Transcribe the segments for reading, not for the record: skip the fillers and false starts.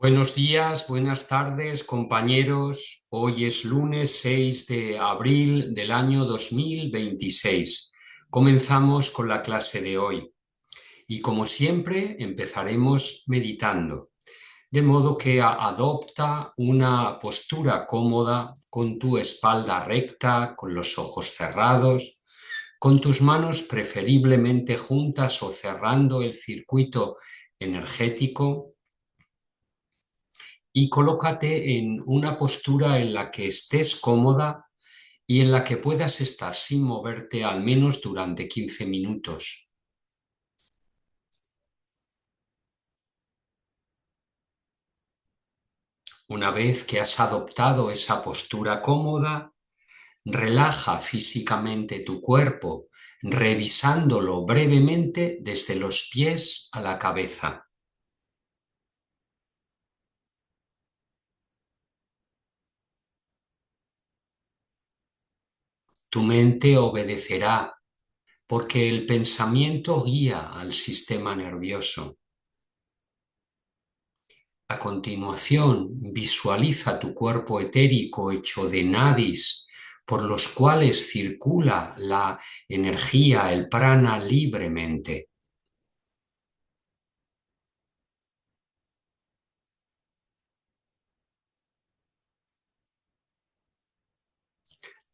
Buenos días, buenas tardes, compañeros. Hoy es lunes 6 de abril del año 2026. Comenzamos con la clase de hoy y, como siempre, empezaremos meditando. De modo que adopta una postura cómoda con tu espalda recta, con los ojos cerrados, con tus manos preferiblemente juntas o cerrando el circuito energético, y colócate en una postura en la que estés cómoda y en la que puedas estar sin moverte al menos durante 15 minutos. Una vez que has adoptado esa postura cómoda, relaja físicamente tu cuerpo, revisándolo brevemente desde los pies a la cabeza. Tu mente obedecerá porque el pensamiento guía al sistema nervioso. A continuación, visualiza tu cuerpo etérico hecho de nadis por los cuales circula la energía, el prana, libremente.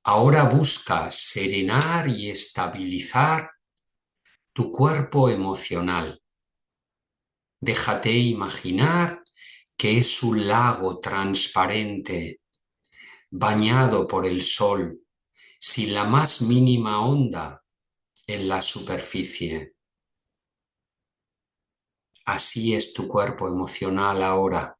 Ahora busca serenar y estabilizar tu cuerpo emocional. Déjate imaginar que es un lago transparente, bañado por el sol, sin la más mínima onda en la superficie. Así es tu cuerpo emocional ahora.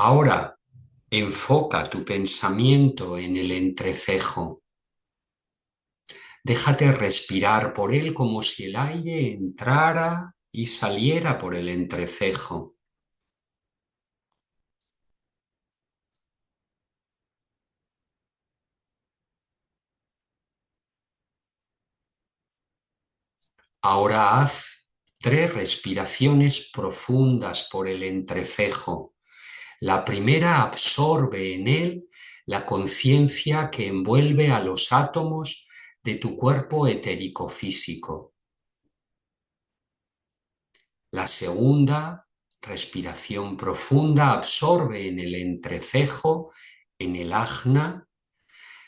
Ahora enfoca tu pensamiento en el entrecejo. Déjate respirar por él como si el aire entrara y saliera por el entrecejo. Ahora haz 3 respiraciones profundas por el entrecejo. La primera absorbe en él la conciencia que envuelve a los átomos de tu cuerpo etérico físico. La segunda respiración profunda absorbe en el entrecejo, en el ajna,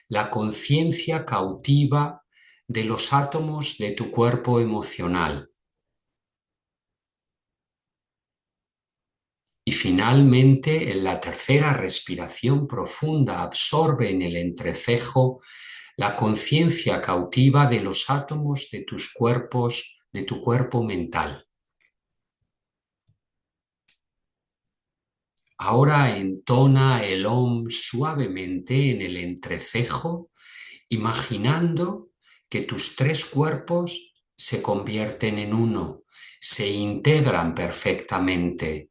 la conciencia cautiva de los átomos de tu cuerpo emocional. Y finalmente, en la tercera respiración profunda, absorbe en el entrecejo la conciencia cautiva de los átomos de tus cuerpos, de tu cuerpo mental. Ahora entona el Om suavemente en el entrecejo, imaginando que tus 3 cuerpos se convierten en uno, se integran perfectamente.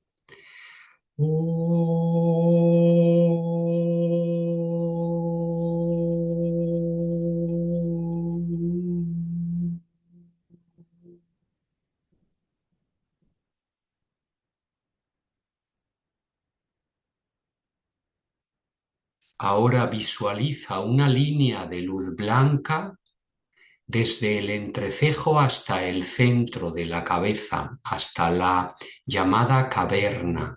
Ahora visualiza una línea de luz blanca desde el entrecejo hasta el centro de la cabeza, hasta la llamada caverna.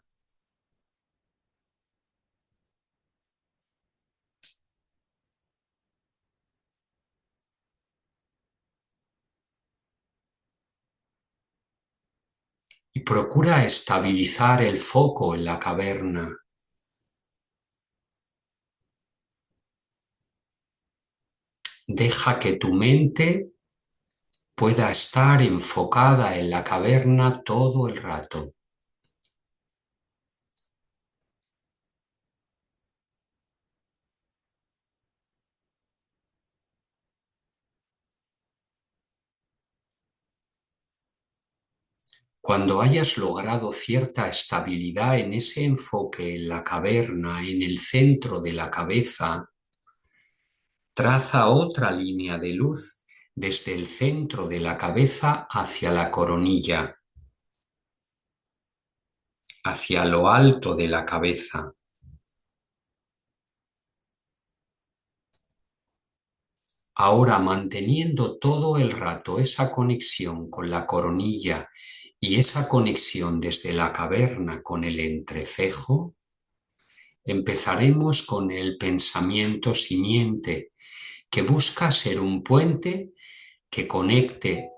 Y procura estabilizar el foco en la caverna. Deja que tu mente pueda estar enfocada en la caverna todo el rato. Cuando hayas logrado cierta estabilidad en ese enfoque en la caverna, en el centro de la cabeza, Traza otra línea de luz desde el centro de la cabeza hacia la coronilla, hacia lo alto de la cabeza. Ahora, manteniendo todo el rato esa conexión con la coronilla y esa conexión desde la caverna con el entrecejo, empezaremos con el pensamiento simiente, que busca ser un puente que conecte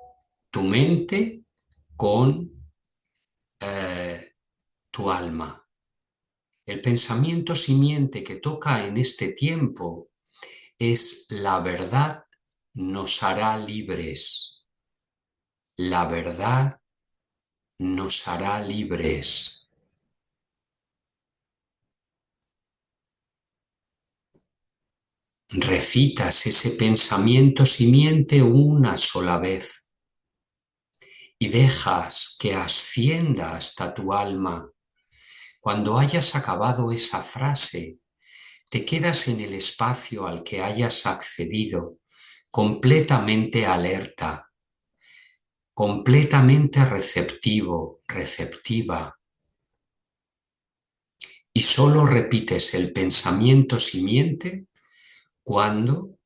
tu mente con tu alma. El pensamiento simiente que toca en este tiempo es: la verdad nos hará libres. La verdad nos hará libres. Recitas ese pensamiento simiente una sola vez y dejas que ascienda hasta tu alma. Cuando hayas acabado esa frase, te quedas en el espacio al que hayas accedido, completamente alerta, completamente receptivo, receptiva, y solo repites el pensamiento simiente cuando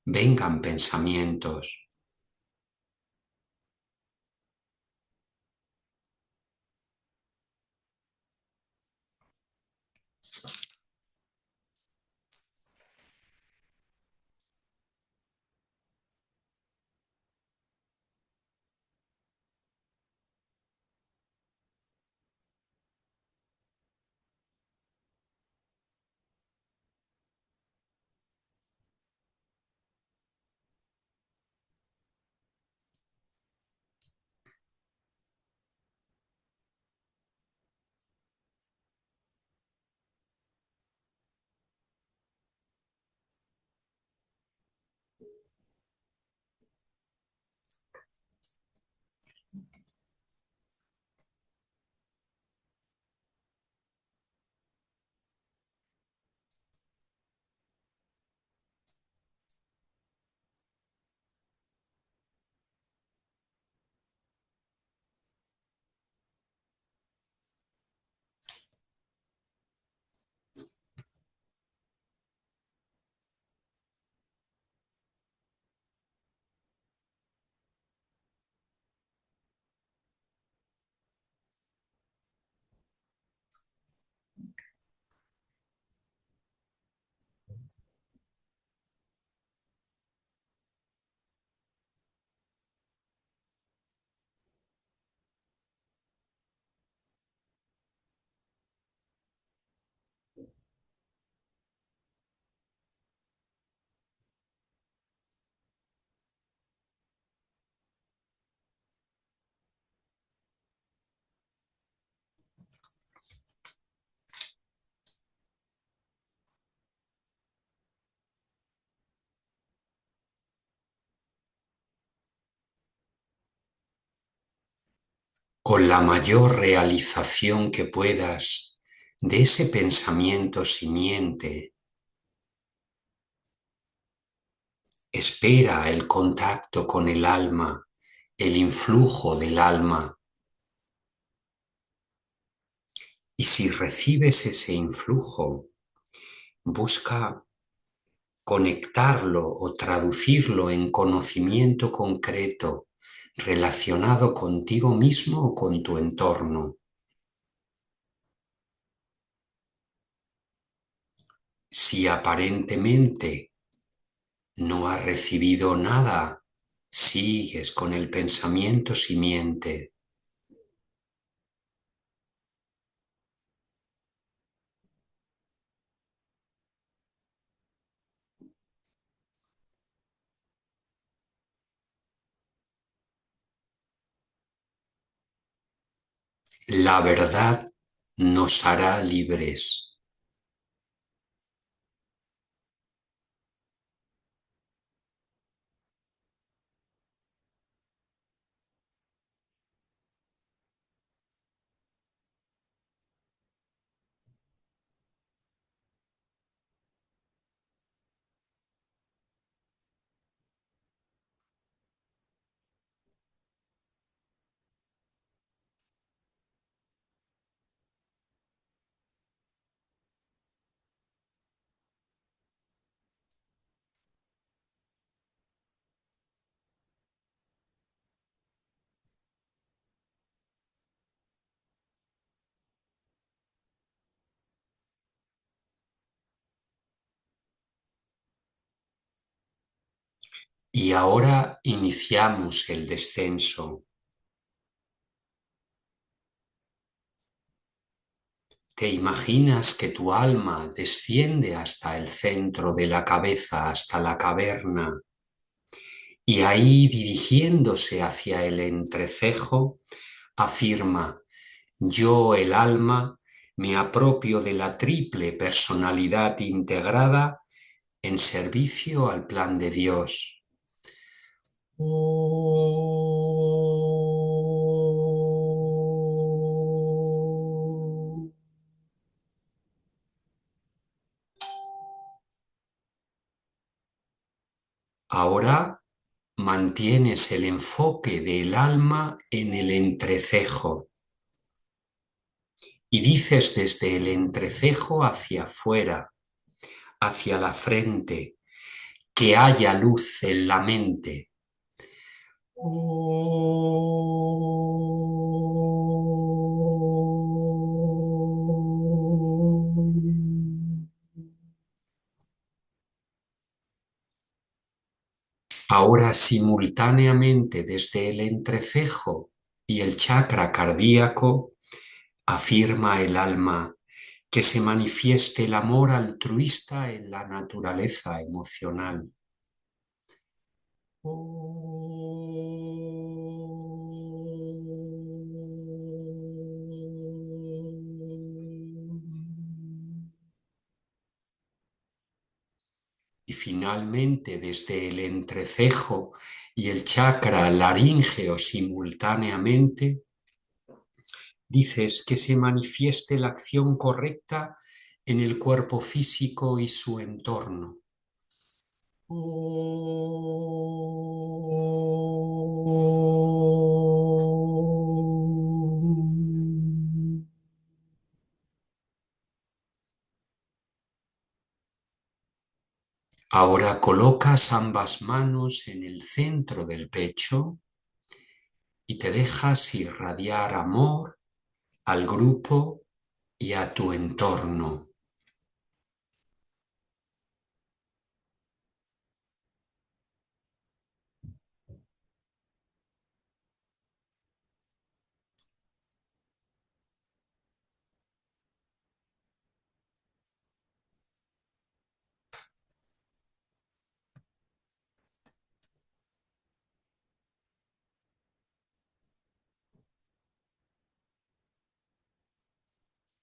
vengan pensamientos. Con la mayor realización que puedas de ese pensamiento simiente, espera el contacto con el alma, el influjo del alma. Y si recibes ese influjo, busca conectarlo o traducirlo en conocimiento concreto relacionado contigo mismo o con tu entorno. Si aparentemente no has recibido nada, sigues con el pensamiento simiente. La verdad nos hará libres. Y ahora iniciamos el descenso. ¿Te imaginas que tu alma desciende hasta el centro de la cabeza, hasta la caverna? Y ahí, dirigiéndose hacia el entrecejo, afirma: yo, el alma, me apropio de la triple personalidad integrada en servicio al plan de Dios. Ahora mantienes el enfoque del alma en el entrecejo y dices desde el entrecejo hacia afuera, hacia la frente: que haya luz en la mente. Ahora simultáneamente desde el entrecejo y el chakra cardíaco afirma el alma: que se manifieste el amor altruista en la naturaleza emocional. Y finalmente, desde el entrecejo y el chakra laríngeo simultáneamente, dices: que se manifieste la acción correcta en el cuerpo físico y su entorno. Ahora colocas ambas manos en el centro del pecho y te dejas irradiar amor al grupo y a tu entorno.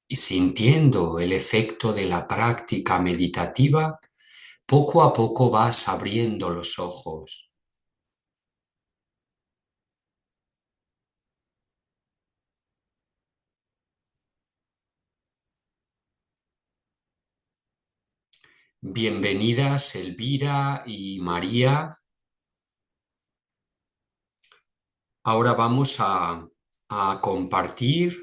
Y sintiendo el efecto de la práctica meditativa, poco a poco vas abriendo los ojos. Bienvenidas Elvira y María. Ahora vamos a compartir.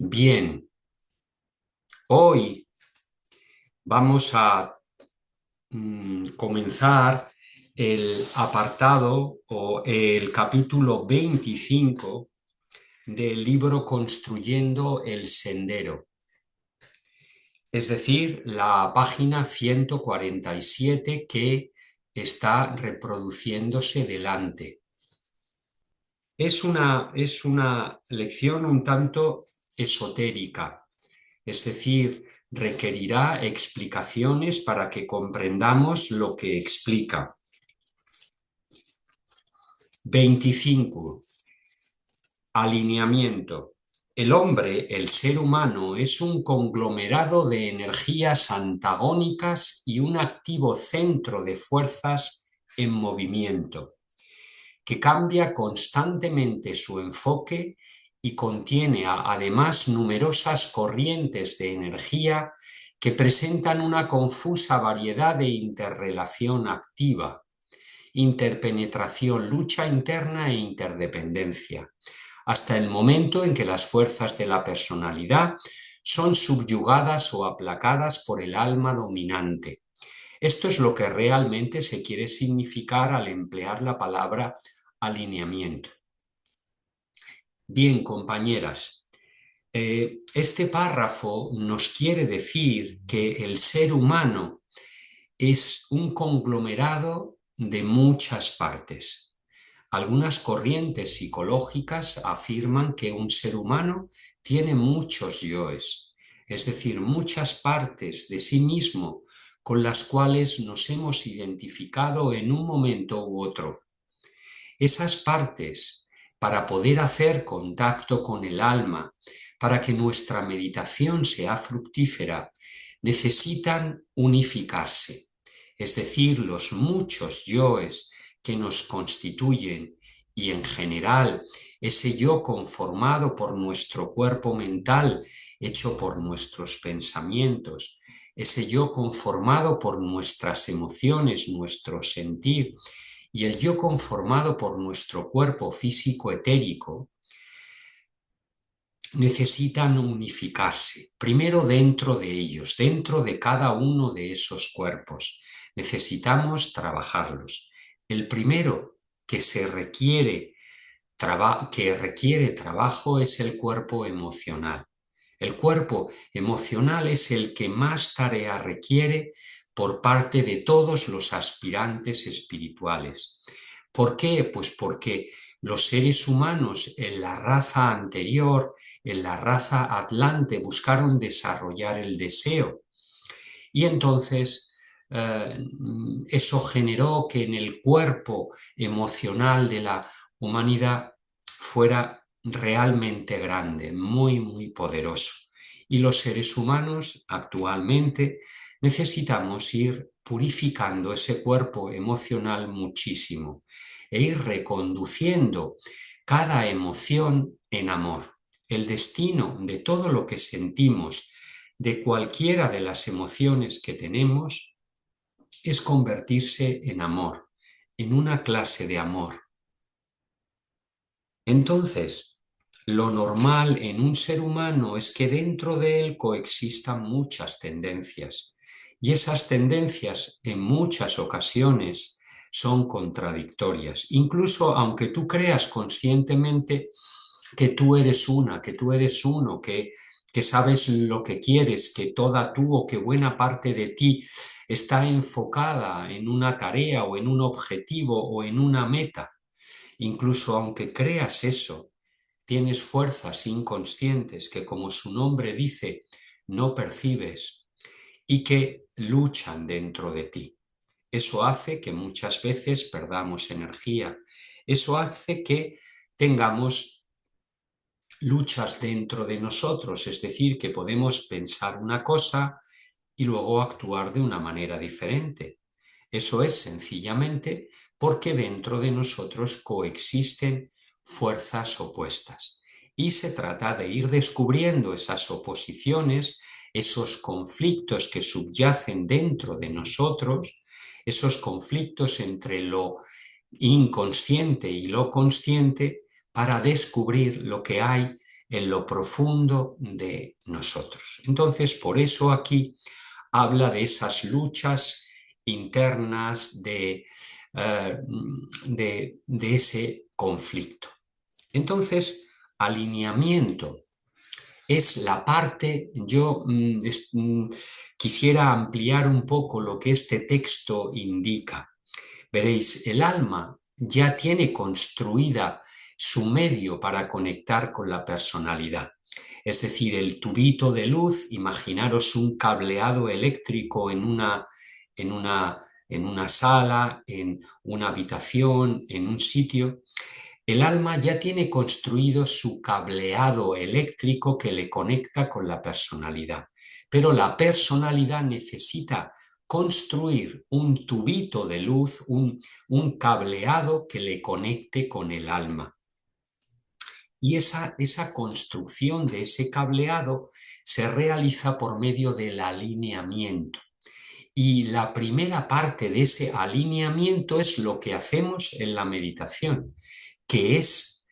Bien, hoy vamos a comenzar el apartado o el capítulo 25 del libro Construyendo el Sendero. Es decir, la página 147 que está reproduciéndose delante. Es una lección un tanto esotérica, es decir, requerirá explicaciones para que comprendamos lo que explica. 25. Alineamiento. El hombre, el ser humano, es un conglomerado de energías antagónicas y un activo centro de fuerzas en movimiento, que cambia constantemente su enfoque y contiene además numerosas corrientes de energía que presentan una confusa variedad de interrelación activa, interpenetración, lucha interna e interdependencia, hasta el momento en que las fuerzas de la personalidad son subyugadas o aplacadas por el alma dominante. Esto es lo que realmente se quiere significar al emplear la palabra alineamiento. Bien, compañeras, este párrafo nos quiere decir que el ser humano es un conglomerado de muchas partes. Algunas corrientes psicológicas afirman que un ser humano tiene muchos yoes, es decir, muchas partes de sí mismo con las cuales nos hemos identificado en un momento u otro. Esas partes, para poder hacer contacto con el alma, para que nuestra meditación sea fructífera, necesitan unificarse. Es decir, los muchos yoes que nos constituyen y en general ese yo conformado por nuestro cuerpo mental, hecho por nuestros pensamientos, ese yo conformado por nuestras emociones, nuestro sentir, y el yo conformado por nuestro cuerpo físico etérico, necesitan unificarse, primero dentro de ellos, dentro de cada uno de esos cuerpos. Necesitamos trabajarlos. El primero que requiere trabajo es el cuerpo emocional. El cuerpo emocional es el que más tarea requiere por parte de todos los aspirantes espirituales. ¿Por qué? Pues porque los seres humanos en la raza anterior, en la raza atlante, buscaron desarrollar el deseo. Y entonces eso generó que en el cuerpo emocional de la humanidad fuera realmente grande, muy, muy poderoso. Y los seres humanos actualmente necesitamos ir purificando ese cuerpo emocional muchísimo e ir reconduciendo cada emoción en amor. El destino de todo lo que sentimos, de cualquiera de las emociones que tenemos, es convertirse en amor, en una clase de amor. Entonces, lo normal en un ser humano es que dentro de él coexistan muchas tendencias, y esas tendencias en muchas ocasiones son contradictorias, incluso aunque tú creas conscientemente que tú eres una, que tú eres uno, que sabes lo que quieres, que toda tú o que buena parte de ti está enfocada en una tarea o en un objetivo o en una meta. Incluso aunque creas eso, tienes fuerzas inconscientes que, como su nombre dice, no percibes y que luchan dentro de ti. Eso hace que muchas veces perdamos energía. Eso hace que tengamos luchas dentro de nosotros, es decir, que podemos pensar una cosa y luego actuar de una manera diferente. Eso es sencillamente porque dentro de nosotros coexisten fuerzas opuestas. Y se trata de ir descubriendo esas oposiciones, esos conflictos que subyacen dentro de nosotros, esos conflictos entre lo inconsciente y lo consciente, para descubrir lo que hay en lo profundo de nosotros. Entonces, por eso aquí habla de esas luchas internas, de ese conflicto. Entonces, alineamiento es la parte, yo quisiera ampliar un poco lo que este texto indica. Veréis, el alma ya tiene construida su medio para conectar con la personalidad. Es decir, el tubito de luz, imaginaros un cableado eléctrico en una sala, en una habitación, en un sitio. El alma ya tiene construido su cableado eléctrico que le conecta con la personalidad, pero la personalidad necesita construir un tubito de luz, un cableado que le conecte con el alma. Y esa construcción de ese cableado se realiza por medio del alineamiento. Y la primera parte de ese alineamiento es lo que hacemos en la meditación, que es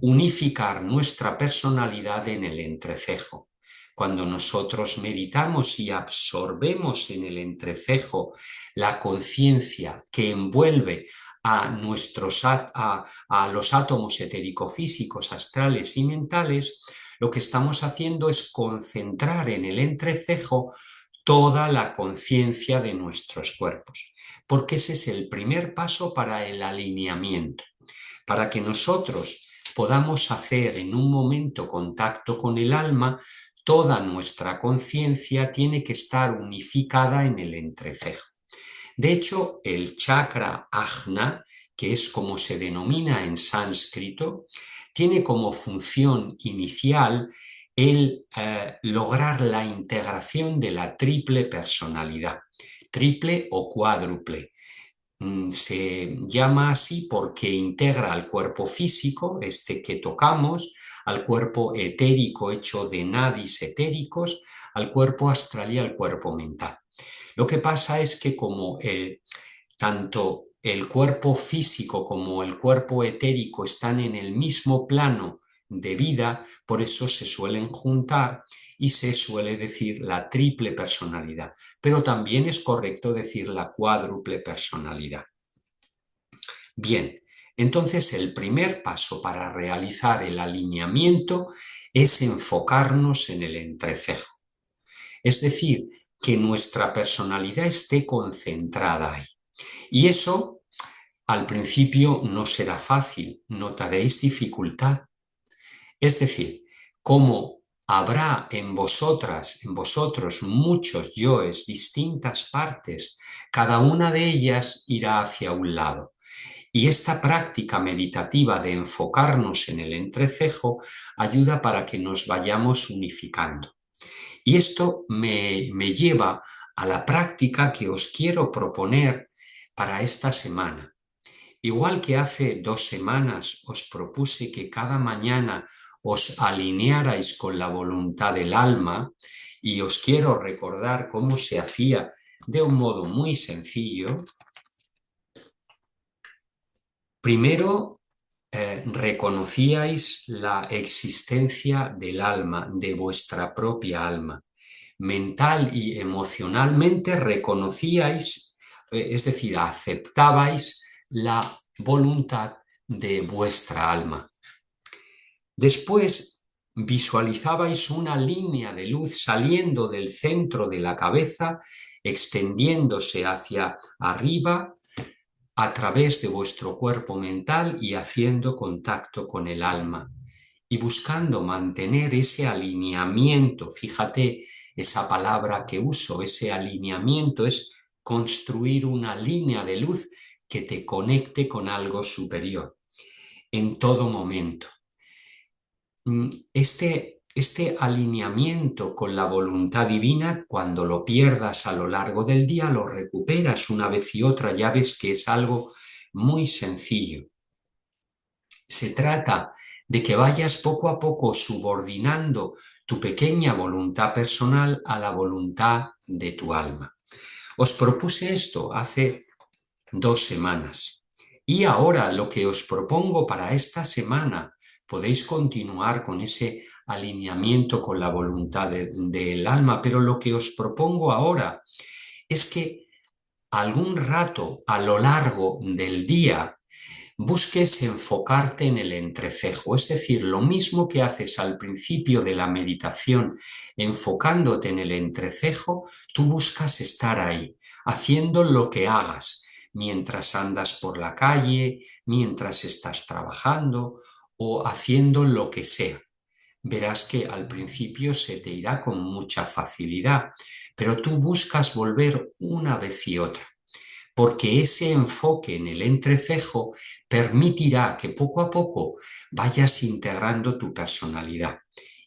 unificar nuestra personalidad en el entrecejo. Cuando nosotros meditamos y absorbemos en el entrecejo la conciencia que envuelve a los átomos etérico-físicos, astrales y mentales, lo que estamos haciendo es concentrar en el entrecejo toda la conciencia de nuestros cuerpos, porque ese es el primer paso para el alineamiento, para que nosotros podamos hacer en un momento contacto con el alma. Toda nuestra conciencia tiene que estar unificada en el entrecejo. De hecho, el chakra ajna, que es como se denomina en sánscrito, tiene como función inicial el lograr la integración de la triple personalidad, triple o cuádruple. Se llama así porque integra al cuerpo físico, este que tocamos, al cuerpo etérico hecho de nadis etéricos, al cuerpo astral y al cuerpo mental. Lo que pasa es que como tanto el cuerpo físico como el cuerpo etérico están en el mismo plano de vida, por eso se suelen juntar y se suele decir la triple personalidad, pero también es correcto decir la cuádruple personalidad. Bien, entonces el primer paso para realizar el alineamiento es enfocarnos en el entrecejo, es decir, que nuestra personalidad esté concentrada ahí. Y eso al principio no será fácil, notaréis dificultad. Es decir, como habrá en vosotros muchos yoes, distintas partes, cada una de ellas irá hacia un lado. Y esta práctica meditativa de enfocarnos en el entrecejo ayuda para que nos vayamos unificando. Y esto me lleva a la práctica que os quiero proponer para esta semana. Igual que hace 2 semanas os propuse que cada mañana os alinearais con la voluntad del alma, y os quiero recordar cómo se hacía de un modo muy sencillo. Primero, reconocíais la existencia del alma, de vuestra propia alma. Mental y emocionalmente reconocíais, es decir, aceptabais la voluntad de vuestra alma. Después visualizabais una línea de luz saliendo del centro de la cabeza, extendiéndose hacia arriba a través de vuestro cuerpo mental y haciendo contacto con el alma y buscando mantener ese alineamiento. Fíjate esa palabra que uso, ese alineamiento es construir una línea de luz que te conecte con algo superior en todo momento. Este alineamiento con la voluntad divina, cuando lo pierdas a lo largo del día, lo recuperas una vez y otra. Ya ves que es algo muy sencillo. Se trata de que vayas poco a poco subordinando tu pequeña voluntad personal a la voluntad de tu alma. Os propuse esto hace 2 semanas. Y ahora lo que os propongo para esta semana, podéis continuar con ese alineamiento con la voluntad del alma, pero lo que os propongo ahora es que algún rato a lo largo del día busques enfocarte en el entrecejo, es decir, lo mismo que haces al principio de la meditación, enfocándote en el entrecejo, tú buscas estar ahí, haciendo lo que hagas, mientras andas por la calle, mientras estás trabajando o haciendo lo que sea. Verás que al principio se te irá con mucha facilidad, pero tú buscas volver una vez y otra, porque ese enfoque en el entrecejo permitirá que poco a poco vayas integrando tu personalidad.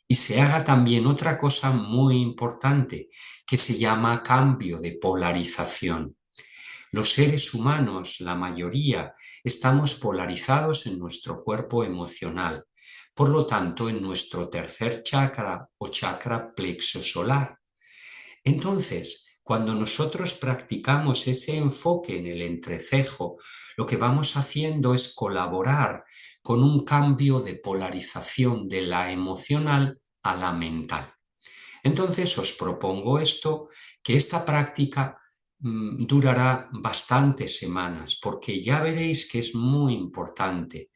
Y se haga también otra cosa muy importante, que se llama cambio de polarización. Los seres humanos, la mayoría, estamos polarizados en nuestro cuerpo emocional, por lo tanto en nuestro tercer chakra o chakra plexo solar. Entonces, cuando nosotros practicamos ese enfoque en el entrecejo, lo que vamos haciendo es colaborar con un cambio de polarización de la emocional a la mental. Entonces os propongo que esta práctica durará bastantes semanas, porque ya veréis que es muy importante.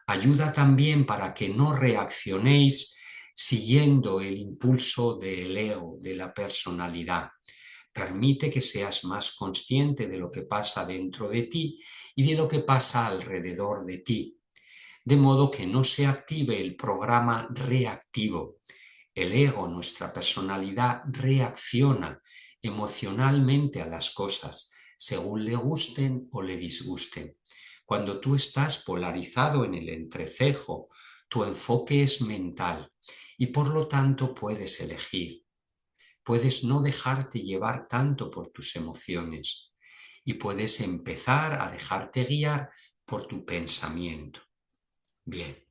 Ayuda también para que no reaccionéis siguiendo el impulso del ego, de la personalidad. Permite que seas más consciente de lo que pasa dentro de ti y de lo que pasa alrededor de ti, de modo que no se active el programa reactivo. El ego, nuestra personalidad, reacciona emocionalmente a las cosas, según le gusten o le disgusten. Cuando tú estás polarizado en el entrecejo, tu enfoque es mental y por lo tanto puedes elegir. Puedes no dejarte llevar tanto por tus emociones y puedes empezar a dejarte guiar por tu pensamiento. Bien,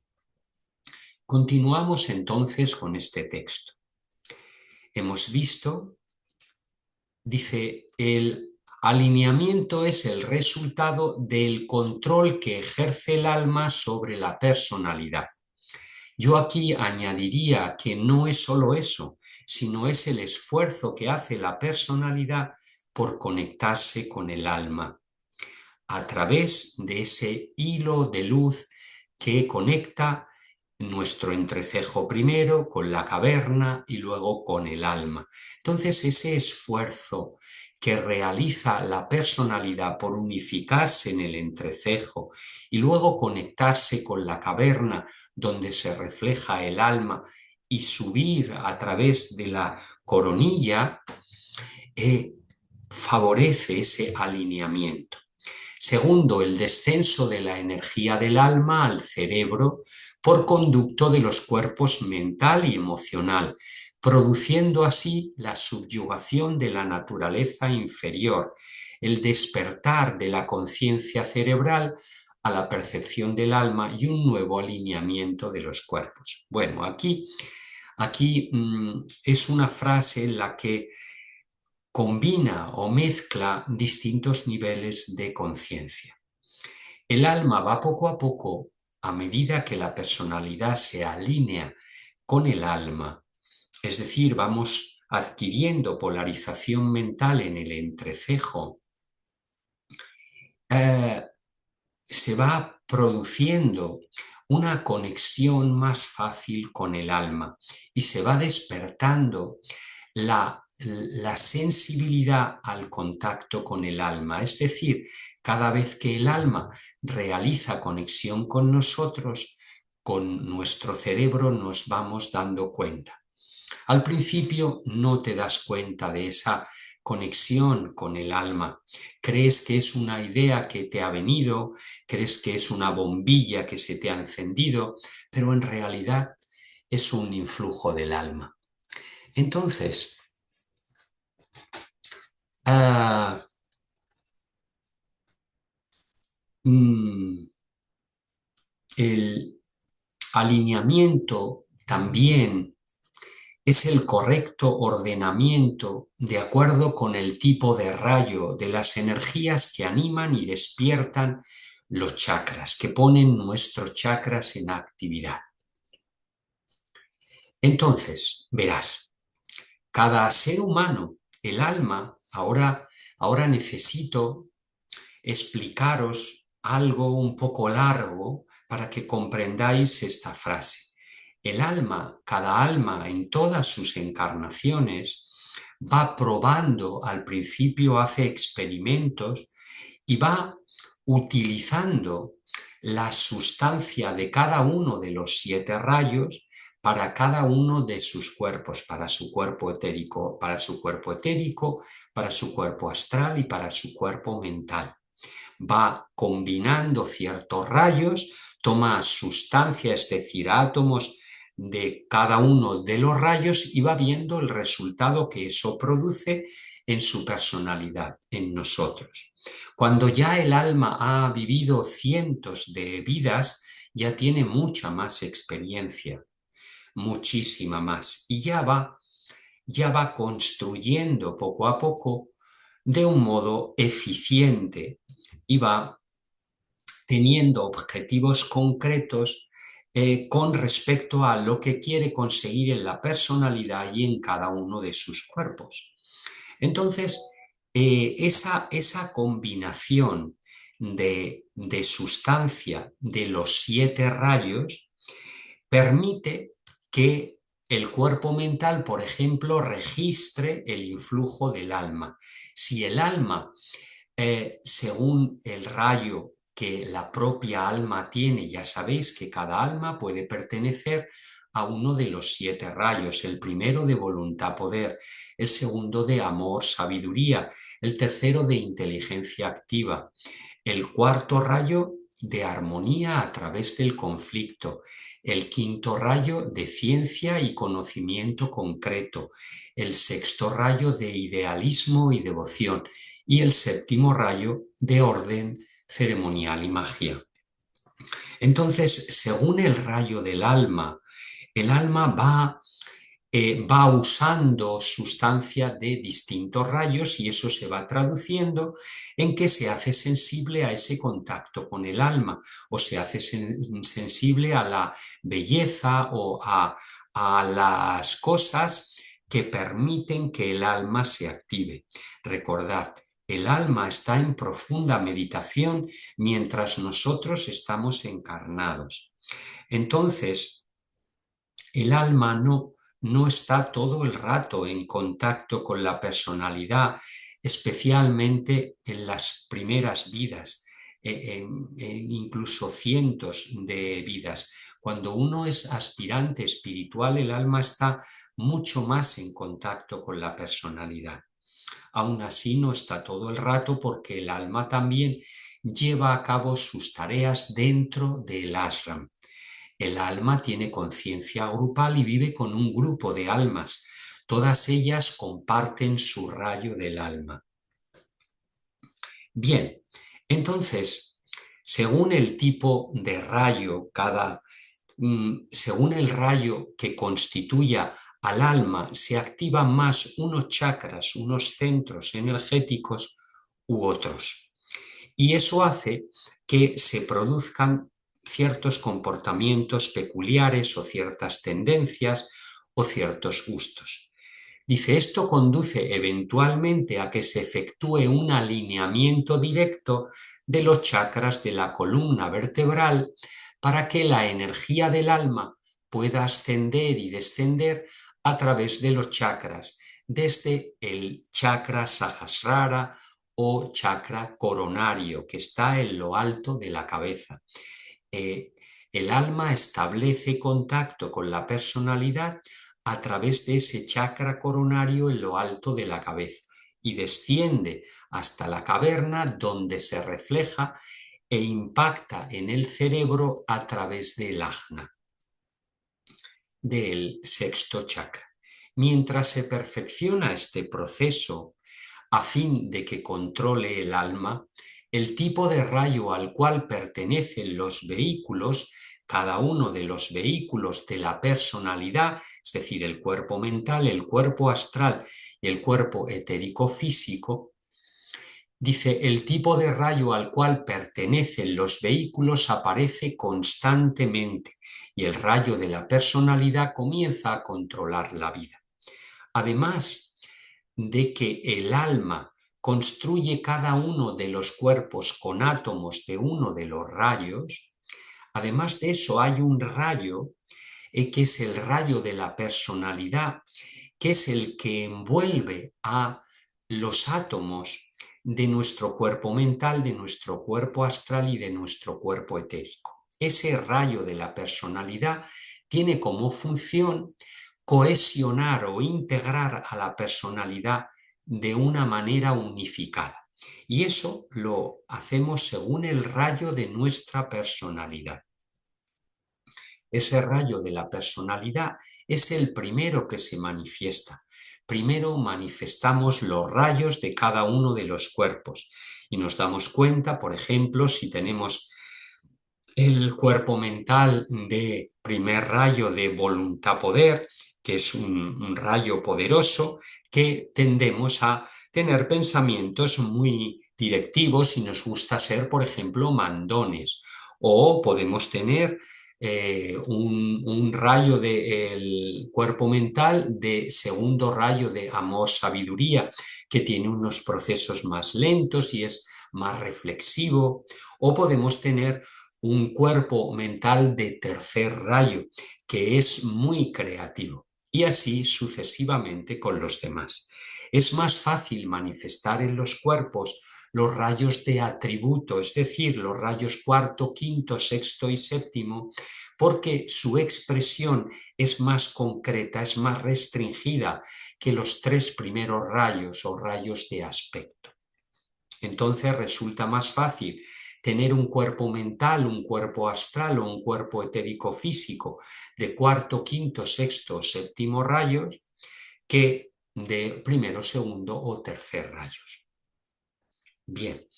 continuamos entonces con este texto. Hemos visto, dice, el alineamiento es el resultado del control que ejerce el alma sobre la personalidad. Yo aquí añadiría que no es solo eso, sino es el esfuerzo que hace la personalidad por conectarse con el alma, a través de ese hilo de luz que conecta nuestro entrecejo primero con la caverna y luego con el alma. Entonces ese esfuerzo que realiza la personalidad por unificarse en el entrecejo y luego conectarse con la caverna donde se refleja el alma y subir a través de la coronilla, favorece ese alineamiento. Segundo, el descenso de la energía del alma al cerebro por conducto de los cuerpos mental y emocional, produciendo así la subyugación de la naturaleza inferior, el despertar de la conciencia cerebral a la percepción del alma y un nuevo alineamiento de los cuerpos. Bueno, aquí es una frase en la que combina o mezcla distintos niveles de conciencia. El alma va poco a poco, a medida que la personalidad se alinea con el alma, es decir, vamos adquiriendo polarización mental en el entrecejo, se va produciendo una conexión más fácil con el alma y se va despertando la sensibilidad al contacto con el alma. Es decir, cada vez que el alma realiza conexión con nosotros, con nuestro cerebro nos vamos dando cuenta. Al principio no te das cuenta de esa conexión con el alma. Crees que es una idea que te ha venido, crees que es una bombilla que se te ha encendido, pero en realidad es un influjo del alma. Entonces, el alineamiento también es el correcto ordenamiento de acuerdo con el tipo de rayo de las energías que animan y despiertan los chakras, que ponen nuestros chakras en actividad. Entonces, verás, cada ser humano, el alma, ahora necesito explicaros algo un poco largo para que comprendáis esta frase. El alma, cada alma en todas sus encarnaciones, va probando, al principio hace experimentos y va utilizando la sustancia de cada uno de los 7 rayos para cada uno de sus cuerpos, para su cuerpo etérico, para su cuerpo astral y para su cuerpo mental. Va combinando ciertos rayos, toma sustancia, es decir, átomos de cada uno de los rayos y va viendo el resultado que eso produce en su personalidad, en nosotros. Cuando ya el alma ha vivido cientos de vidas, ya tiene mucha más experiencia, muchísima más, y ya va construyendo poco a poco de un modo eficiente y va teniendo objetivos concretos con respecto a lo que quiere conseguir en la personalidad y en cada uno de sus cuerpos. Entonces, esa combinación de sustancia de los 7 rayos permite que el cuerpo mental, por ejemplo, registre el influjo del alma. Si el alma, según el rayo que la propia alma tiene, ya sabéis que cada alma puede pertenecer a uno de los 7 rayos, el primero de voluntad, poder, el segundo de amor, sabiduría, el tercero de inteligencia activa, el cuarto rayo de armonía a través del conflicto, el quinto rayo de ciencia y conocimiento concreto, el sexto rayo de idealismo y devoción y el séptimo rayo de orden ceremonial y magia. Entonces, según el rayo del alma, el alma va usando sustancia de distintos rayos y eso se va traduciendo en que se hace sensible a ese contacto con el alma o se hace sensible a la belleza o a las cosas que permiten que el alma se active. Recordad, el alma está en profunda meditación mientras nosotros estamos encarnados. Entonces, el alma no está todo el rato en contacto con la personalidad, especialmente en las primeras vidas, incluso cientos de vidas. Cuando uno es aspirante espiritual, el alma está mucho más en contacto con la personalidad. Aún así, no está todo el rato porque el alma también lleva a cabo sus tareas dentro del ashram. El alma tiene conciencia grupal y vive con un grupo de almas. Todas ellas comparten su rayo del alma. Bien, entonces, según el tipo de rayo, según el rayo que constituya al alma, se activan más unos chakras, unos centros energéticos u otros. Y eso hace que se produzcan ciertos comportamientos peculiares o ciertas tendencias o ciertos gustos. Dice, esto conduce eventualmente a que se efectúe un alineamiento directo de los chakras de la columna vertebral para que la energía del alma pueda ascender y descender a través de los chakras, desde el chakra Sahasrara o chakra coronario, que está en lo alto de la cabeza. El alma establece contacto con la personalidad a través de ese chakra coronario en lo alto de la cabeza y desciende hasta la caverna donde se refleja e impacta en el cerebro a través del ajna, del sexto chakra. Mientras se perfecciona este proceso a fin de que controle el alma, el tipo de rayo al cual pertenecen los vehículos, cada uno de los vehículos de la personalidad, es decir, el cuerpo mental, el cuerpo astral y el cuerpo etérico físico, dice, el tipo de rayo al cual pertenecen los vehículos aparece constantemente y el rayo de la personalidad comienza a controlar la vida. Además de que el alma construye cada uno de los cuerpos con átomos de uno de los rayos, además de eso hay un rayo que es el rayo de la personalidad, que es el que envuelve a los átomos de nuestro cuerpo mental, de nuestro cuerpo astral y de nuestro cuerpo etérico. Ese rayo de la personalidad tiene como función cohesionar o integrar a la personalidad de una manera unificada. Y eso lo hacemos según el rayo de nuestra personalidad. Ese rayo de la personalidad es el primero que se manifiesta. Primero manifestamos los rayos de cada uno de los cuerpos y nos damos cuenta, por ejemplo, si tenemos el cuerpo mental de primer rayo de voluntad-poder, que es un rayo poderoso, que tendemos a tener pensamientos muy directivos y nos gusta ser, por ejemplo, mandones. O podemos tener un rayo del cuerpo mental de segundo rayo de amor, sabiduría, que tiene unos procesos más lentos y es más reflexivo, o podemos tener un cuerpo mental de tercer rayo, que es muy creativo, y así sucesivamente con los demás. Es más fácil manifestar en los cuerpos los rayos de atributo, es decir, los rayos cuarto, quinto, sexto y séptimo, porque su expresión es más concreta, es más restringida que los tres primeros rayos o rayos de aspecto. Entonces resulta más fácil tener un cuerpo mental, un cuerpo astral o un cuerpo etérico físico de cuarto, quinto, sexto o séptimo rayos que de primero, segundo o tercer rayos. Bien,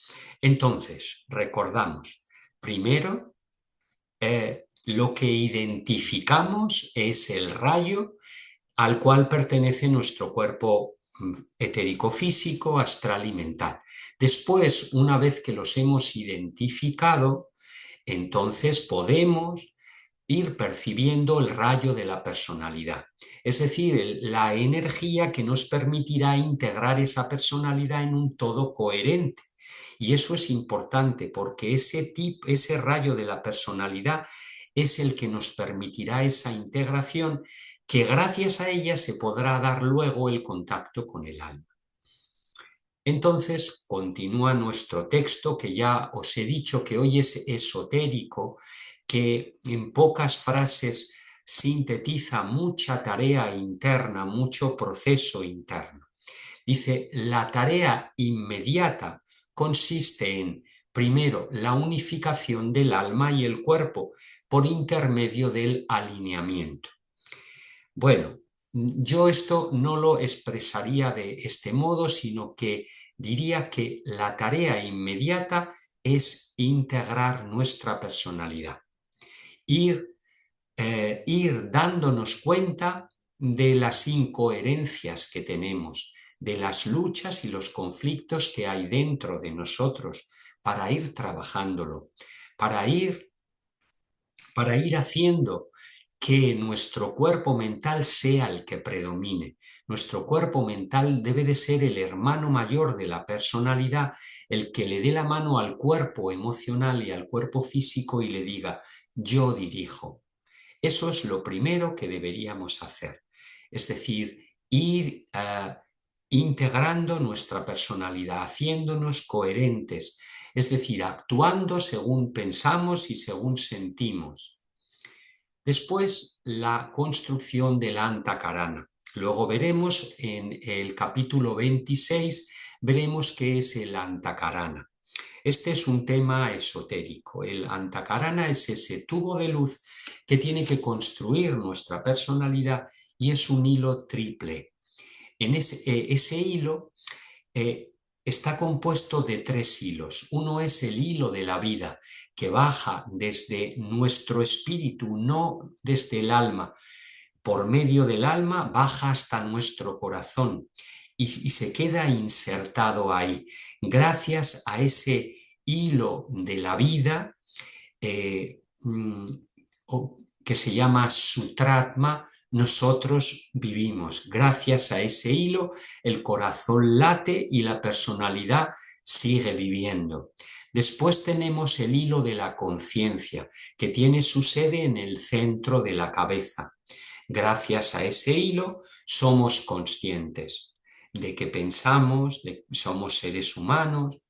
entonces recordamos, primero lo que identificamos es el rayo al cual pertenece nuestro cuerpo etérico físico, astral y mental. Después, una vez que los hemos identificado, entonces podemos ir percibiendo el rayo de la personalidad, es decir, la energía que nos permitirá integrar esa personalidad en un todo coherente. Y eso es importante porque ese rayo de la personalidad es el que nos permitirá esa integración, que gracias a ella se podrá dar luego el contacto con el alma. Entonces continúa nuestro texto, que ya os he dicho que hoy es esotérico, que en pocas frases sintetiza mucha tarea interna, mucho proceso interno. Dice, la tarea inmediata consiste en, primero, la unificación del alma y el cuerpo por intermedio del alineamiento. Bueno, yo esto no lo expresaría de este modo, sino que diría que la tarea inmediata es integrar nuestra personalidad, ir dándonos cuenta de las incoherencias que tenemos, de las luchas y los conflictos que hay dentro de nosotros, para ir trabajándolo, para ir haciendo que nuestro cuerpo mental sea el que predomine. Nuestro cuerpo mental debe de ser el hermano mayor de la personalidad, el que le dé la mano al cuerpo emocional y al cuerpo físico y le diga, yo dirijo. Eso es lo primero que deberíamos hacer. Es decir, ir integrando nuestra personalidad, haciéndonos coherentes, es decir, actuando según pensamos y según sentimos. Después, la construcción del Antakarana. Luego veremos en el capítulo 26, veremos qué es el Antakarana. Este es un tema esotérico. El Antakarana es ese tubo de luz que tiene que construir nuestra personalidad y es un hilo triple. En ese hilo está compuesto de tres hilos. Uno es el hilo de la vida, que baja desde nuestro espíritu, no desde el alma. Por medio del alma baja hasta nuestro corazón y se queda insertado ahí. Gracias a ese hilo de la vida que se llama Sutratma, nosotros vivimos. Gracias a ese hilo, el corazón late y la personalidad sigue viviendo. Después tenemos el hilo de la conciencia, que tiene su sede en el centro de la cabeza. Gracias a ese hilo somos conscientes de que pensamos, de que somos seres humanos,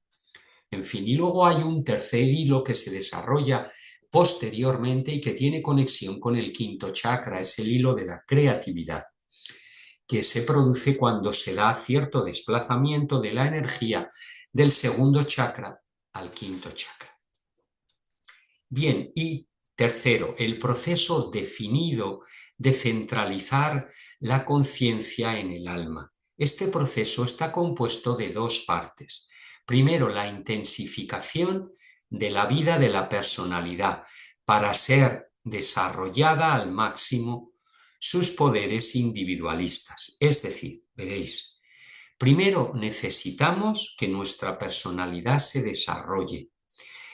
en fin. Y luego hay un tercer hilo que se desarrolla posteriormente y que tiene conexión con el quinto chakra, es el hilo de la creatividad, que se produce cuando se da cierto desplazamiento de la energía del segundo chakra al quinto chakra. Bien, y tercero, el proceso definido de centralizar la conciencia en el alma. Este proceso está compuesto de dos partes. Primero, la intensificación de la vida de la personalidad para ser desarrollada al máximo sus poderes individualistas. Es decir, veréis, primero necesitamos que nuestra personalidad se desarrolle.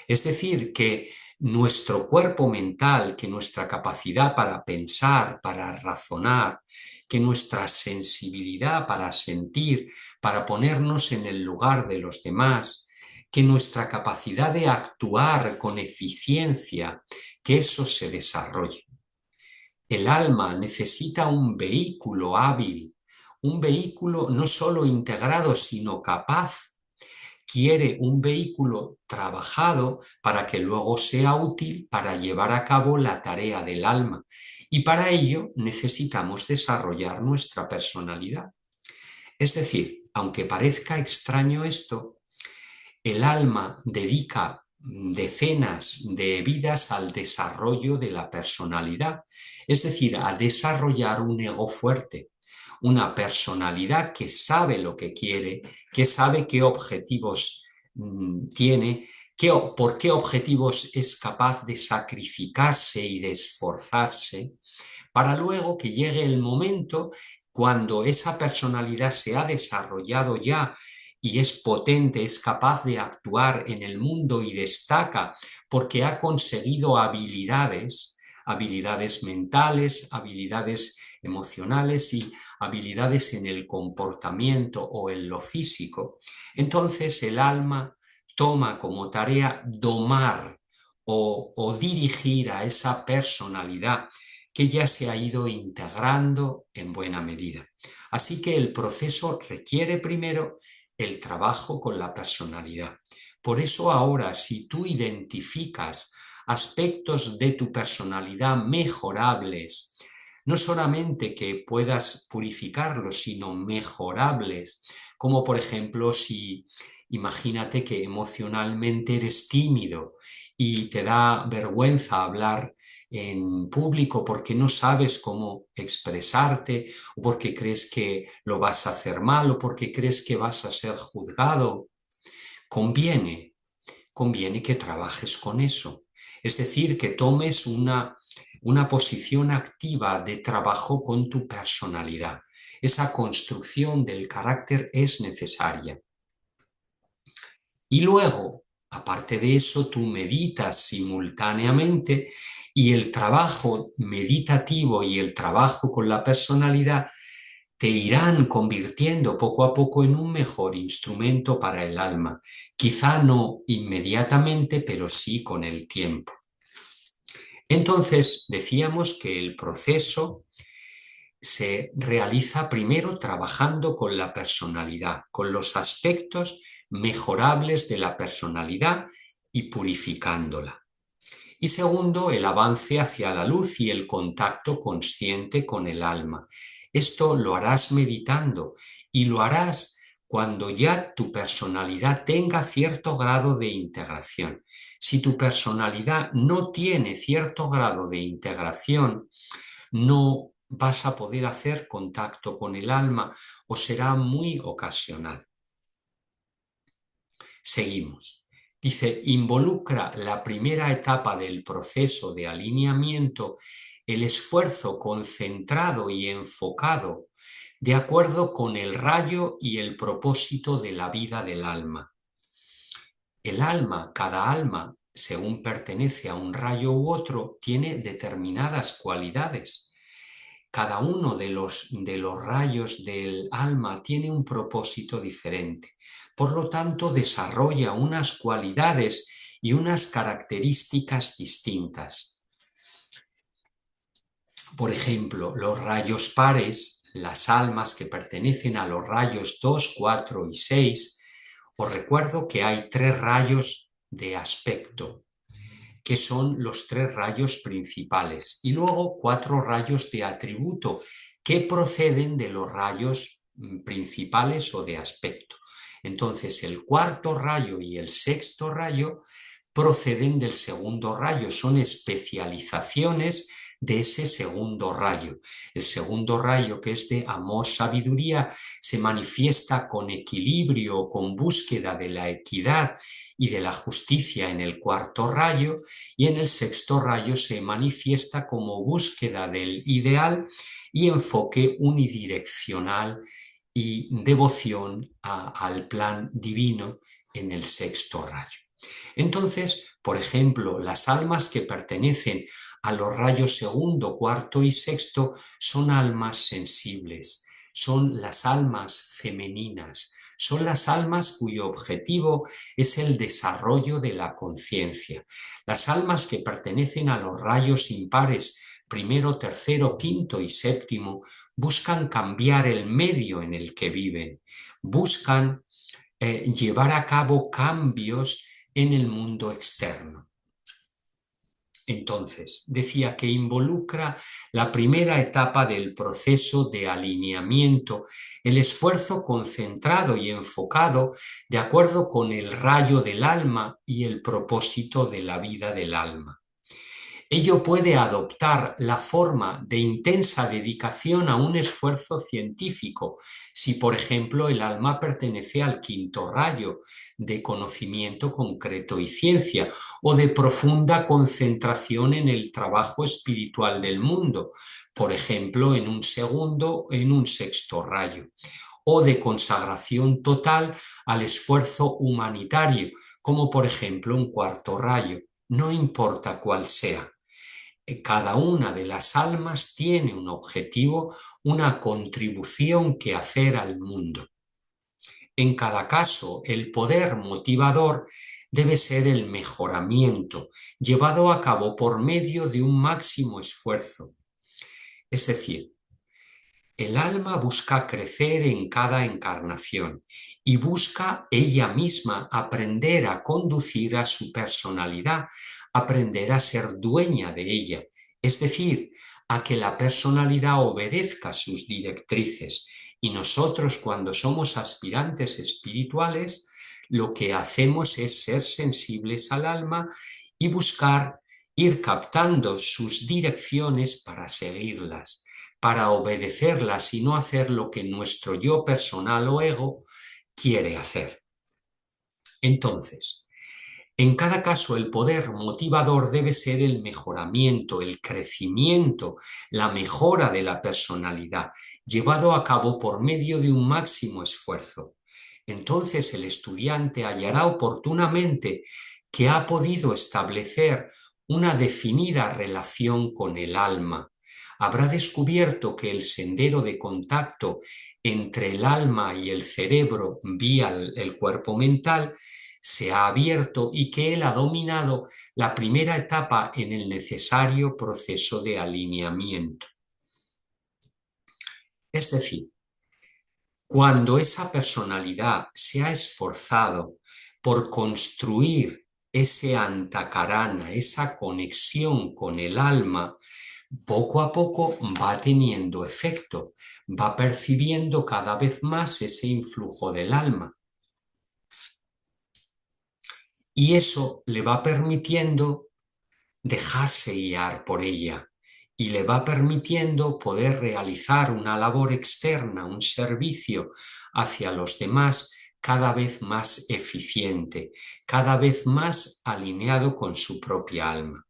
Es decir, que nuestro cuerpo mental, que nuestra capacidad para pensar, para razonar, que nuestra sensibilidad para sentir, para ponernos en el lugar de los demás, que nuestra capacidad de actuar con eficiencia, que eso se desarrolle. El alma necesita un vehículo hábil, un vehículo no solo integrado, sino capaz. Quiere un vehículo trabajado para que luego sea útil para llevar a cabo la tarea del alma. Y para ello necesitamos desarrollar nuestra personalidad. Es decir, aunque parezca extraño esto, el alma dedica decenas de vidas al desarrollo de la personalidad, es decir, a desarrollar un ego fuerte, una personalidad que sabe lo que quiere, que sabe qué objetivos tiene, por qué objetivos es capaz de sacrificarse y de esforzarse, para luego que llegue el momento cuando esa personalidad se ha desarrollado ya y es potente, es capaz de actuar en el mundo y destaca porque ha conseguido habilidades, habilidades mentales, habilidades emocionales y habilidades en el comportamiento o en lo físico. Entonces el alma toma como tarea domar o dirigir a esa personalidad que ya se ha ido integrando en buena medida. Así que el proceso requiere primero el trabajo con la personalidad. Por eso ahora, si tú identificas aspectos de tu personalidad mejorables, no solamente que puedas purificarlos, sino mejorables, como por ejemplo si imagínate que emocionalmente eres tímido y te da vergüenza hablar en público porque no sabes cómo expresarte o porque crees que lo vas a hacer mal o porque crees que vas a ser juzgado. Conviene que trabajes con eso. Es decir, que tomes una posición activa de trabajo con tu personalidad. Esa construcción del carácter es necesaria. Y luego, aparte de eso, tú meditas simultáneamente y el trabajo meditativo y el trabajo con la personalidad te irán convirtiendo poco a poco en un mejor instrumento para el alma. Quizá no inmediatamente, pero sí con el tiempo. Entonces, decíamos que el proceso se realiza primero trabajando con la personalidad, con los aspectos mejorables de la personalidad y purificándola. Y segundo, el avance hacia la luz y el contacto consciente con el alma. Esto lo harás meditando y lo harás cuando ya tu personalidad tenga cierto grado de integración. Si tu personalidad no tiene cierto grado de integración, no vas a poder hacer contacto con el alma o será muy ocasional. Seguimos. Dice, involucra la primera etapa del proceso de alineamiento el esfuerzo concentrado y enfocado de acuerdo con el rayo y el propósito de la vida del alma. El alma, cada alma, según pertenece a un rayo u otro, tiene determinadas cualidades. Cada uno de los rayos del alma tiene un propósito diferente. Por lo tanto, desarrolla unas cualidades y unas características distintas. Por ejemplo, los rayos pares, las almas que pertenecen a los rayos 2, 4 y 6, os recuerdo que hay 3 rayos de aspecto, que son los 3 rayos principales, y luego 4 rayos de atributo, que proceden de los rayos principales o de aspecto. Entonces, el cuarto rayo y el sexto rayo proceden del segundo rayo, son especializaciones de ese segundo rayo. El segundo rayo, que es de amor, sabiduría, se manifiesta con equilibrio, con búsqueda de la equidad y de la justicia en el cuarto rayo, y en el sexto rayo se manifiesta como búsqueda del ideal y enfoque unidireccional y devoción al plan divino en el sexto rayo. Entonces, por ejemplo, las almas que pertenecen a los rayos segundo, cuarto y sexto son almas sensibles, son las almas femeninas, son las almas cuyo objetivo es el desarrollo de la conciencia. Las almas que pertenecen a los rayos impares, primero, tercero, quinto y séptimo, buscan cambiar el medio en el que viven, buscan llevar a cabo cambios en el mundo externo. Entonces, decía que involucra la primera etapa del proceso de alineamiento, el esfuerzo concentrado y enfocado de acuerdo con el rayo del alma y el propósito de la vida del alma. Ello puede adoptar la forma de intensa dedicación a un esfuerzo científico, si por ejemplo el alma pertenece al quinto rayo de conocimiento concreto y ciencia, o de profunda concentración en el trabajo espiritual del mundo, por ejemplo en un segundo, en un sexto rayo, o de consagración total al esfuerzo humanitario, como por ejemplo un cuarto rayo, no importa cuál sea. Cada una de las almas tiene un objetivo, una contribución que hacer al mundo. En cada caso, el poder motivador debe ser el mejoramiento, llevado a cabo por medio de un máximo esfuerzo. Es decir, el alma busca crecer en cada encarnación y busca ella misma aprender a conducir a su personalidad, aprender a ser dueña de ella, es decir, a que la personalidad obedezca sus directrices. Y nosotros, cuando somos aspirantes espirituales, lo que hacemos es ser sensibles al alma y buscar ir captando sus direcciones para seguirlas, para obedecerlas y no hacer lo que nuestro yo personal o ego quiere hacer. Entonces, en cada caso el poder motivador debe ser el mejoramiento, el crecimiento, la mejora de la personalidad, llevado a cabo por medio de un máximo esfuerzo. Entonces el estudiante hallará oportunamente que ha podido establecer una definida relación con el alma. Habrá descubierto que el sendero de contacto entre el alma y el cerebro vía el cuerpo mental se ha abierto y que él ha dominado la primera etapa en el necesario proceso de alineamiento. Es decir, cuando esa personalidad se ha esforzado por construir ese antakarana, esa conexión con el alma, poco a poco va teniendo efecto, va percibiendo cada vez más ese influjo del alma. Y eso le va permitiendo dejarse guiar por ella y le va permitiendo poder realizar una labor externa, un servicio hacia los demás cada vez más eficiente, cada vez más alineado con su propia alma.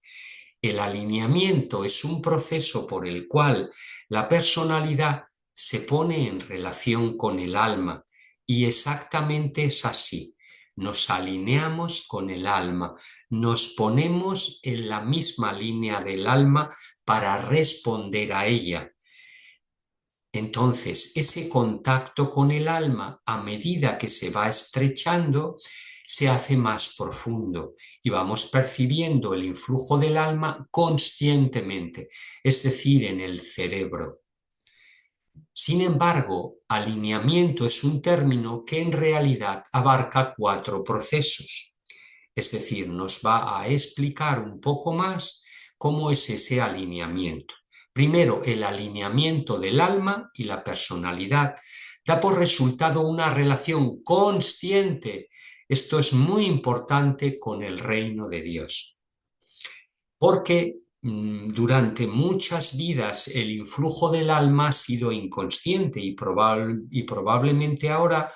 El alineamiento es un proceso por el cual la personalidad se pone en relación con el alma y exactamente es así. Nos alineamos con el alma, nos ponemos en la misma línea del alma para responder a ella. Entonces, ese contacto con el alma, a medida que se va estrechando, se hace más profundo y vamos percibiendo el influjo del alma conscientemente, es decir, en el cerebro. Sin embargo, alineamiento es un término que en realidad abarca 4 procesos. Es decir, nos va a explicar un poco más cómo es ese alineamiento. Primero, el alineamiento del alma y la personalidad da por resultado una relación consciente. Esto es muy importante con el reino de Dios. Porque durante muchas vidas el influjo del alma ha sido inconsciente y probablemente ahora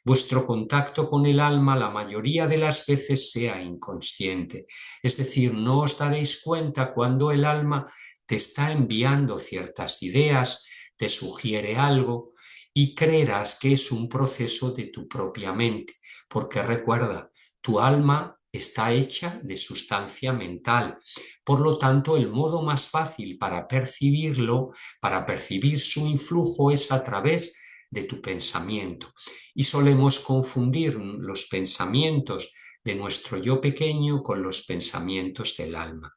vuestro contacto con el alma la mayoría de las veces sea inconsciente. Es decir, no os daréis cuenta cuando el alma te está enviando ciertas ideas, te sugiere algo y creerás que es un proceso de tu propia mente. Porque recuerda, tu alma está hecha de sustancia mental. Por lo tanto, el modo más fácil para percibirlo, para percibir su influjo, es a través de tu pensamiento. Y solemos confundir los pensamientos de nuestro yo pequeño con los pensamientos del alma.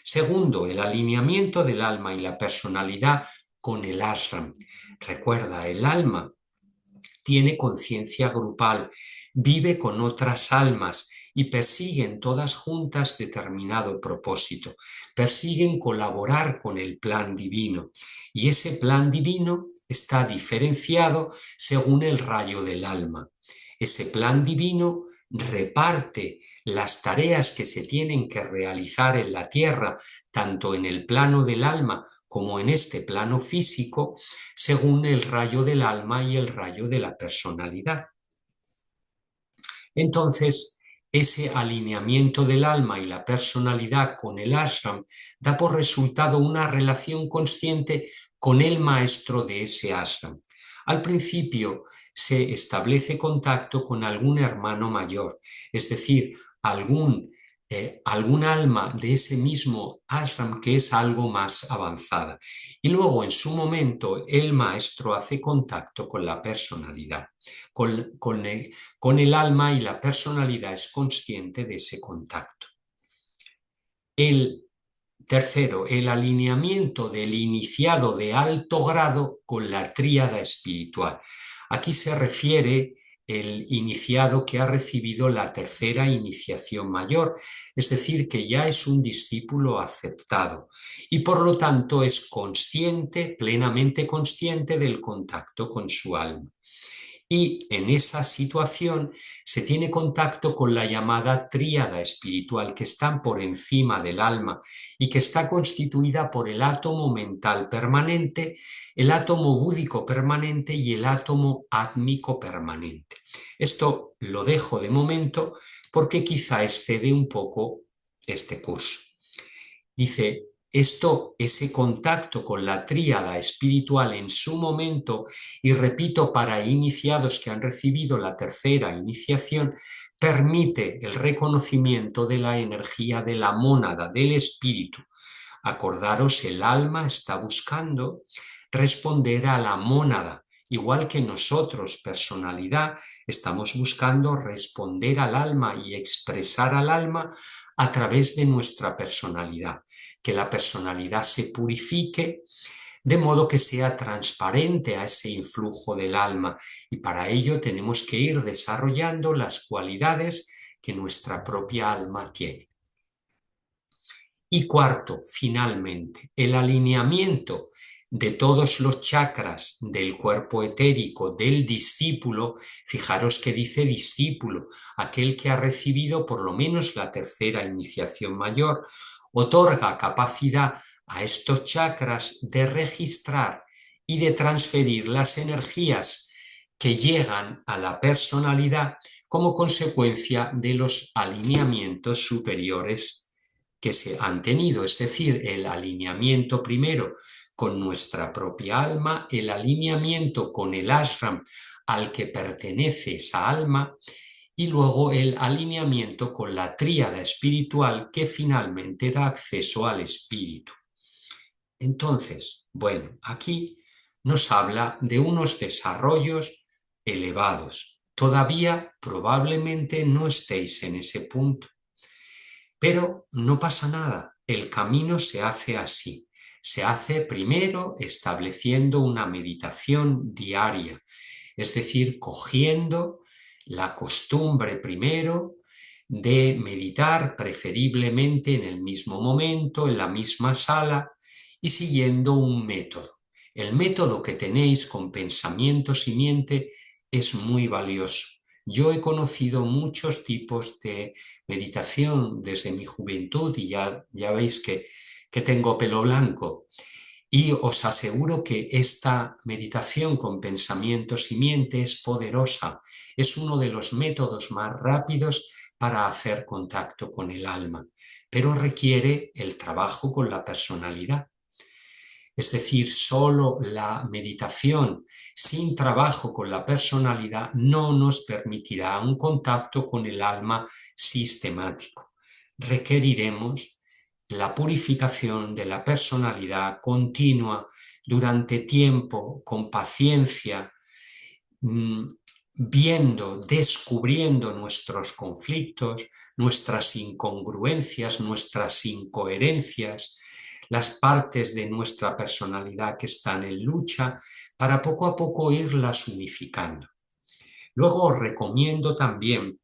Segundo, el alineamiento del alma y la personalidad con el ashram. Recuerda, el alma tiene conciencia grupal, vive con otras almas y persiguen todas juntas determinado propósito, persiguen colaborar con el plan divino, y ese plan divino está diferenciado según el rayo del alma. Ese plan divino reparte las tareas que se tienen que realizar en la tierra, tanto en el plano del alma como en este plano físico, según el rayo del alma y el rayo de la personalidad. Entonces, ese alineamiento del alma y la personalidad con el ashram da por resultado una relación consciente con el maestro de ese ashram. Al principio se establece contacto con algún hermano mayor, es decir, algún alma de ese mismo ashram que es algo más avanzada. Y luego, en su momento, el maestro hace contacto con la personalidad, con el alma, y la personalidad es consciente de ese contacto. El tercero, el alineamiento del iniciado de alto grado con la tríada espiritual. Aquí se refiere el iniciado que ha recibido la tercera iniciación mayor, es decir, que ya es un discípulo aceptado y por lo tanto es consciente, plenamente consciente del contacto con su alma. Y en esa situación se tiene contacto con la llamada tríada espiritual, que está por encima del alma y que está constituida por el átomo mental permanente, el átomo búdico permanente y el átomo átmico permanente. Esto lo dejo de momento porque quizá excede un poco este curso. Dice, ese contacto con la tríada espiritual en su momento, y repito, para iniciados que han recibido la tercera iniciación, permite el reconocimiento de la energía de la mónada, del espíritu. Acordaros, el alma está buscando responder a la mónada, igual que nosotros, personalidad, estamos buscando responder al alma y expresar al alma a través de nuestra personalidad, que la personalidad se purifique de modo que sea transparente a ese influjo del alma, y para ello tenemos que ir desarrollando las cualidades que nuestra propia alma tiene. Y cuarto, finalmente, el alineamiento de todos los chakras del cuerpo etérico del discípulo. Fijaros que dice discípulo, aquel que ha recibido por lo menos la tercera iniciación mayor, otorga capacidad a estos chakras de registrar y de transferir las energías que llegan a la personalidad como consecuencia de los alineamientos superiores que se han tenido, es decir, el alineamiento primero con nuestra propia alma, el alineamiento con el ashram al que pertenece esa alma, y luego el alineamiento con la tríada espiritual que finalmente da acceso al espíritu. Entonces, bueno, aquí nos habla de unos desarrollos elevados. Todavía probablemente no estéis en ese punto. Pero no pasa nada, el camino se hace así. Se hace primero estableciendo una meditación diaria, es decir, cogiendo la costumbre primero de meditar, preferiblemente en el mismo momento, en la misma sala, y siguiendo un método. El método que tenéis con pensamiento simiente es muy valioso. Yo he conocido muchos tipos de meditación desde mi juventud y ya veis que tengo pelo blanco. Y os aseguro que esta meditación con pensamiento simiente es poderosa. Es uno de los métodos más rápidos para hacer contacto con el alma, pero requiere el trabajo con la personalidad. es decir, solo la meditación sin trabajo con la personalidad no nos permitirá un contacto con el alma sistemático. Requeriremos la purificación de la personalidad continua durante tiempo, con paciencia, viendo, descubriendo nuestros conflictos, nuestras incongruencias, nuestras incoherencias, las partes de nuestra personalidad que están en lucha, para poco a poco irlas unificando. Luego os recomiendo también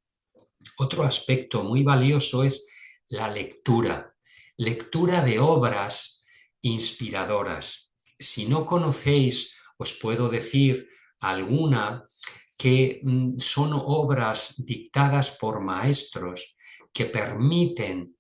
otro aspecto muy valioso es la lectura, lectura de obras inspiradoras. Si no conocéis, os puedo decir alguna que son obras dictadas por maestros que permiten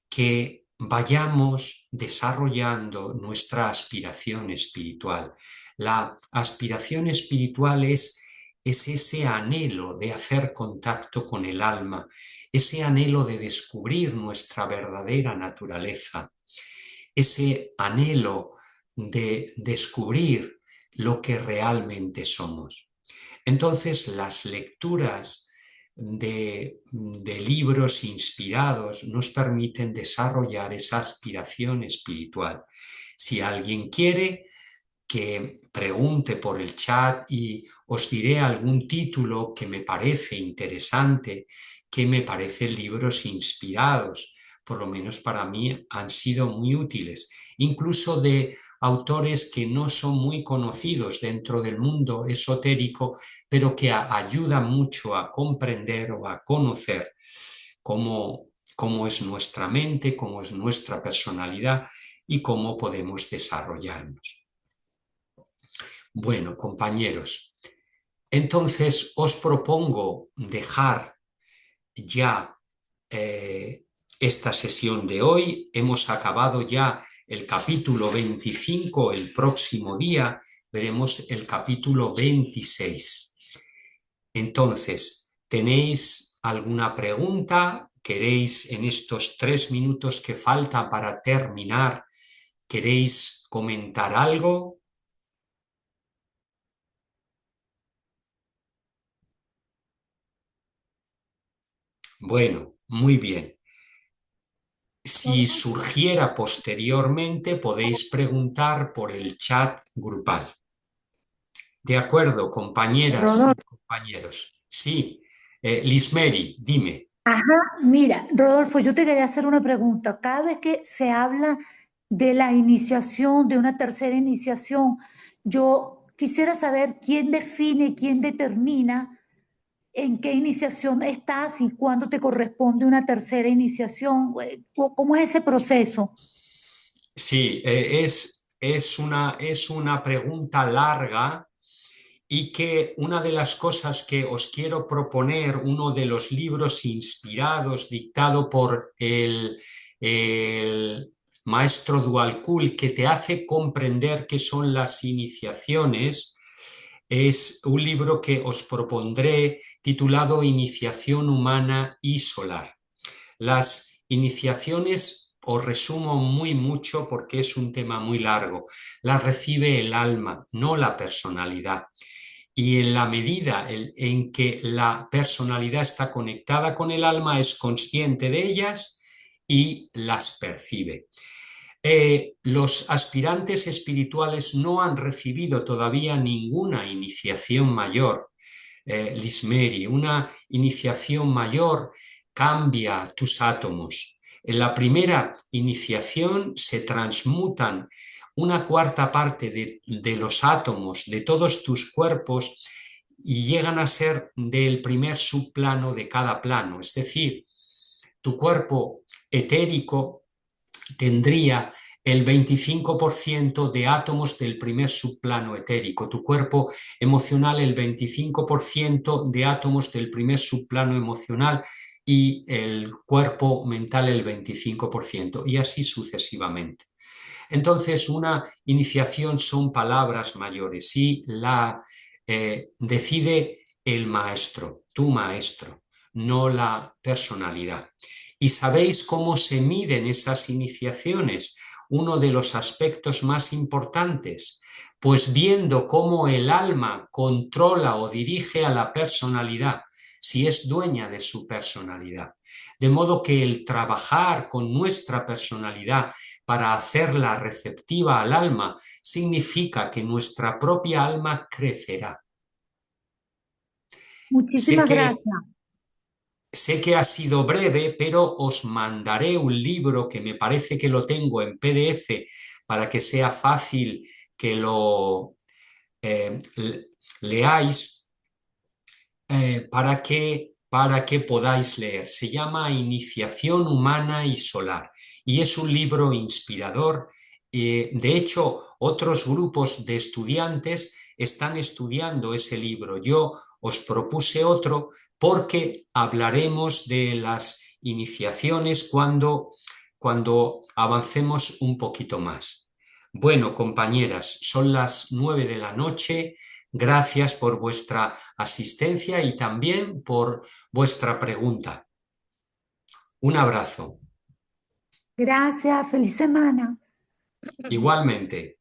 que vayamos desarrollando nuestra aspiración espiritual. La aspiración espiritual es ese anhelo de hacer contacto con el alma, ese anhelo de descubrir nuestra verdadera naturaleza, ese anhelo de descubrir lo que realmente somos. Entonces, las lecturas de libros inspirados nos permiten desarrollar esa aspiración espiritual. Si alguien quiere, que pregunte por el chat y os diré algún título que me parece interesante, que me parecen libros inspirados, por lo menos para mí han sido muy útiles, incluso de autores que no son muy conocidos dentro del mundo esotérico, pero que ayudan mucho a comprender o a conocer cómo es nuestra mente, cómo es nuestra personalidad y cómo podemos desarrollarnos. Bueno, compañeros, entonces os propongo dejar ya esta sesión de hoy. Hemos acabado ya el capítulo 25, el próximo día veremos el capítulo 26. Entonces, ¿tenéis alguna pregunta? ¿Queréis en estos 3 minutos que faltan para terminar, queréis comentar algo? Bueno, muy bien. Si surgiera posteriormente, podéis preguntar por el chat grupal. De acuerdo, compañeras y Rodolfo. compañeros. Sí, Lismeri, dime. Ajá, mira, Rodolfo, yo te quería hacer una pregunta. Cada vez que se habla de la iniciación, de una tercera iniciación, yo quisiera saber quién define, quién determina en qué iniciación estás y cuándo te corresponde una tercera iniciación. ¿Cómo es ese proceso? Sí, es una pregunta larga y que una de las cosas que os quiero proponer, uno de los libros inspirados, dictado por el maestro Dualkul, que te hace comprender qué son las iniciaciones, es un libro que os propondré titulado Iniciación humana y solar. Las iniciaciones, os resumo muy mucho porque es un tema muy largo, las recibe el alma, no la personalidad. Y en la medida en que la personalidad está conectada con el alma, es consciente de ellas y las percibe. Los aspirantes espirituales no han recibido todavía ninguna iniciación mayor, Lismeri. Una iniciación mayor cambia tus átomos. En la primera iniciación se transmutan una cuarta parte de los átomos de todos tus cuerpos y llegan a ser del primer subplano de cada plano. Es decir, tu cuerpo etérico tendría el 25% de átomos del primer subplano etérico, tu cuerpo emocional el 25% de átomos del primer subplano emocional y el cuerpo mental el 25%, y así sucesivamente. Entonces, una iniciación son palabras mayores y la decide el maestro, tu maestro, no la personalidad. ¿Y sabéis cómo se miden esas iniciaciones? uno de los aspectos más importantes? Pues viendo cómo el alma controla o dirige a la personalidad, si es dueña de su personalidad. De modo que el trabajar con nuestra personalidad para hacerla receptiva al alma significa que nuestra propia alma crecerá. Sé Muchísimas que gracias. Sé que ha sido breve, pero os mandaré un libro que me parece que lo tengo en PDF para que sea fácil que lo eh, leáis, para que podáis leer. Se llama Iniciación Humana y Solar y es un libro inspirador. De hecho, otros grupos de estudiantes están estudiando ese libro. Yo os propuse otro porque hablaremos de las iniciaciones cuando avancemos un poquito más. Bueno, compañeras, son las 9 de la noche. Gracias por vuestra asistencia y también por vuestra pregunta. Un abrazo. Gracias, feliz semana. Igualmente.